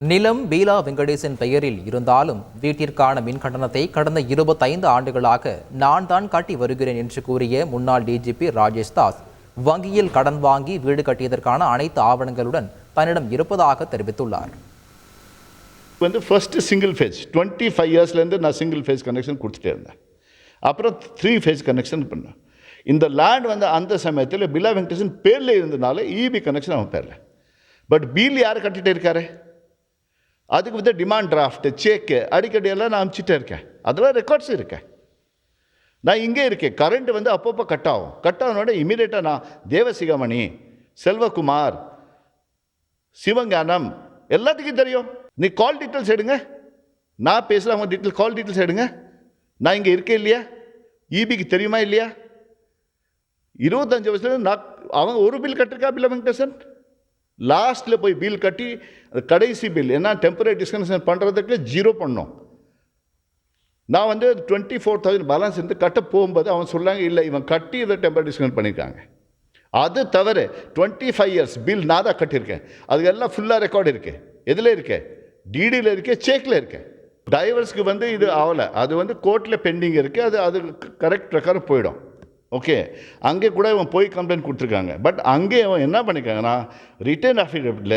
நிலம் பீலா வெங்கடேசன் பெயரில் இருந்தாலும் வீட்டிற்கான மின் கட்டணத்தை கடந்த 25 ஆண்டுகளாக நான் தான் கட்டி வருகிறேன் என்று கூறிய முன்னாள் டிஜிபி ராஜேஷ் தாஸ் வங்கியில் கடன் வாங்கி வீடு கட்டியதற்கான அனைத்து ஆவணங்களுடன் தன்னிடம் இருப்பதாக தெரிவித்துள்ளார். ஃபர்ஸ்ட் சிங்கிள் ஃபேஸ் 25 இயர்ஸ்லேருந்து நான் சிங்கிள் ஃபேஸ் கனெக்ஷன் கொடுத்துட்டே இருந்தேன். அப்புறம் 3 ஃபேஸ் கனெக்ஷன் பண்ணேன். இந்த லேண்ட் அந்த சமயத்தில் பீலா வெங்கடேசன் பேரில் இருந்தனால இபி கனெக்ஷன் அவன் பேரில். பட் பில் யார் கட்டிகிட்டே இருக்காரு? அதுக்கு டிமாண்ட் டிராஃப்ட் செக்கு அடிக்கடியெல்லாம் நான் அனுப்பிச்சிட்டே இருக்கேன். அதெல்லாம் ரெக்கார்ட்ஸ் இருக்கேன். நான் இங்கே இருக்கேன். கரண்ட் அப்பப்போ கட் ஆகுனோட இமீடியட்டாக நான் தேவசிகாமணி, செல்வகுமார், சிவஞானம் எல்லாத்துக்கும் தெரியும். நீ கால் டீட்டெயில்ஸ் எடுங்க, நான் பேசலாம். அவங்க கால் டீட்டெயில்ஸ் எடுங்க. நான் இங்கே இருக்கேன் இல்லையா? இபிக்கு தெரியுமா இல்லையா? 25 வருஷத்துல நான் அவங்க ஒரு பில் கட்டிருக்கா பீலா வெங்கடேசன்? லாஸ்ட்டில் போய் பில் கட்டி கடைசி பில் என்ன டெம்பரரி டிஸ்கனெக்ஷன் பண்ணுறதுக்கு 0 பண்ணோம். நான் 24,000 பேலன்ஸ் இருந்து கட்ட போகும்போது அவன் சொல்லாங்க இல்லை இவன் கட்டி இதை டெம்பரரி டிஸ்கனெக்ட் பண்ணியிருக்காங்க. அது தவிர 25 இயர்ஸ் பில் நான் தான் கட்டியிருக்கேன். அதுக்கு எல்லாம் ஃபுல்லாக ரெக்கார்டு இருக்கு. எதில் இருக்கு? டிடியில் இருக்கு, செக்கில் இருக்கு. டைவர்ஸ்க்கு இது ஆகலை. அது கோர்ட்டில் பெண்டிங் இருக்குது. அது கரெக்ட் பிரகாரம் போயிடும். ஓகே, அங்கே கூட இவன் போய் கம்ப்ளைண்ட் கொடுத்துருக்காங்க. பட் அங்கே அவன் என்ன பண்ணியிருக்காங்கன்னா ரிட்டர்ன் அஃபிடவிட்டில்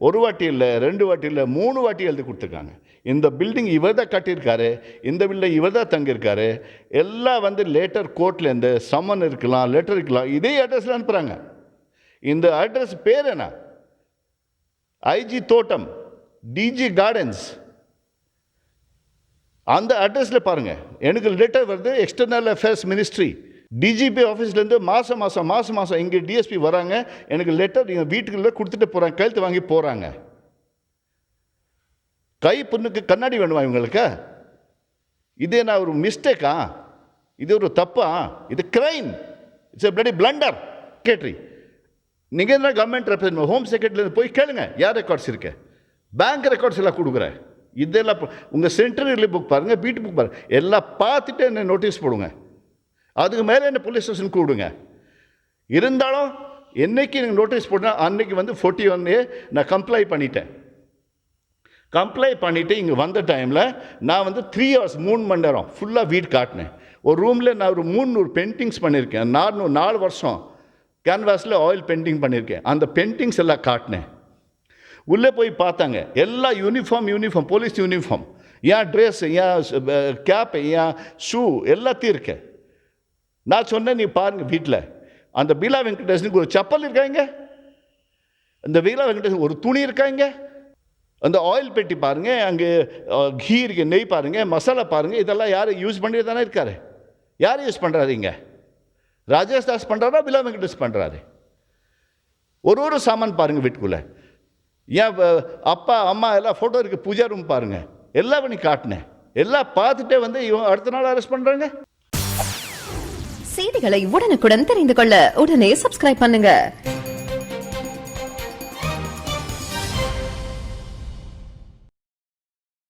ஒரு வாட்டி இல்லை, 2 வாட்டி இல்லை, 3 வாட்டி எழுதி கொடுத்துருக்காங்க. இந்த பில்டிங் இவர் தான் கட்டியிருக்காரு, இந்த பில்டிங் இவர் தான் தங்கியிருக்காரு. எல்லாம் லேட்டர் கோர்ட்லேருந்து சம்மன் இருக்கலாம், லெட்டர் இருக்கலாம், இதே அட்ரஸில் அனுப்புகிறாங்க. இந்த அட்ரஸ் பேர் என்ன? ஐஜி தோட்டம், டிஜி கார்டன்ஸ். அந்த அட்ரஸில் பாருங்கள். எனக்கு லெட்டர் வருது எக்ஸ்டர்னல் அஃபேர்ஸ் மினிஸ்ட்ரி, டிஜிபி ஆஃபீஸ்லேருந்து மாதம் மாதம் இங்கே டிஎஸ்பி வராங்க. எனக்கு லெட்டர் எங்கள் வீட்டுக்குள்ளே கொடுத்துட்டு போகிறாங்க, கையெழுத்து வாங்கி போகிறாங்க. கை பொண்ணுக்கு கண்ணாடி வேணுமா இவங்களுக்கு? இது என்ன ஒரு மிஸ்டேக்கா? இது ஒரு தப்பா? இது crime. It's a bloody blunder. Secretary நீங்கள் என்ன கவர்மெண்ட் ரெப்ரசன்ட் ஹோம் செக்ரட்டரியிலேருந்து போய் கேளுங்க யார் ரெக்கார்ட்ஸ் இருக்கு. பேங்க் ரெக்கார்ட்ஸ் எல்லாம் கொடுக்குறேன். இதெல்லாம் உங்கள் சென்ட்ரல் புக் பாருங்கள், வீட்டு புக் பாருங்கள், எல்லாம் பார்த்துட்டு என்ன நோட்டீஸ் போடுங்க. அதுக்கு மேலே என்ன போலீஸ் ஸ்டேஷன் கூடுங்க. இருந்தாலும் என்னைக்கு நீங்கள் நோட்டீஸ் போட்டால் அன்னைக்கு 41A நான் கம்ப்ளை பண்ணிட்டேன். கம்ப்ளை பண்ணிவிட்டு இங்கே வந்த டைமில் நான் 3 ஹவர்ஸ் 3 மணி நேரம் ஃபுல்லாக வீடு காட்டினேன். ஒரு ரூமில் நான் ஒரு 300 பெயிண்டிங்ஸ் பண்ணியிருக்கேன். 4 வருஷம் கேன்வாஸில் ஆயில் பெயிண்டிங் பண்ணியிருக்கேன். அந்த பெயிண்டிங்ஸ் எல்லாம் காட்டினேன். உள்ளே போய் பார்த்தாங்க, எல்லா யூனிஃபார்ம் போலீஸ் யூனிஃபார்ம், ஏன் ட்ரெஸ், ஏன் கேப்பு, ஏன் ஷூ எல்லாத்தையும் இருக்கு. நான் சொன்னேன் நீ பாருங்கள் வீட்டில் அந்த பீலா வெங்கடேசனுக்கு ஒரு செப்பல் இருக்காங்க, அந்த பீலா வெங்கடேசன் ஒரு துணி இருக்காங்க, அந்த ஆயில் பெட்டி பாருங்கள், அங்கே கீ இருக்கு, நெய் பாருங்கள், மசாலா பாருங்கள், இதெல்லாம் யார் யூஸ் பண்ணி தானே இருக்காரு? யார் யூஸ் பண்ணுறாருங்க? ராஜேஷ் தாஸ் பண்ணுறாரா, பீலா வெங்கடேஷ் பண்ணுறாரு? ஒரு சாமான் பாருங்கள் வீட்டுக்குள்ளே. ஏன் அப்பா அம்மா எல்லாம் ஃபோட்டோ இருக்குது, பூஜா ரூம் பாருங்கள், எல்லாம் பண்ணி காட்டினேன். எல்லாம் பார்த்துட்டே இவன் அடுத்த நாள் அரெஸ்ட் பண்ணுறாங்க. செய்திகளை உடனுக்குடன் தெரிந்து கொள்ள உடனே சப்ஸ்கிரைப் பண்ணுங்க.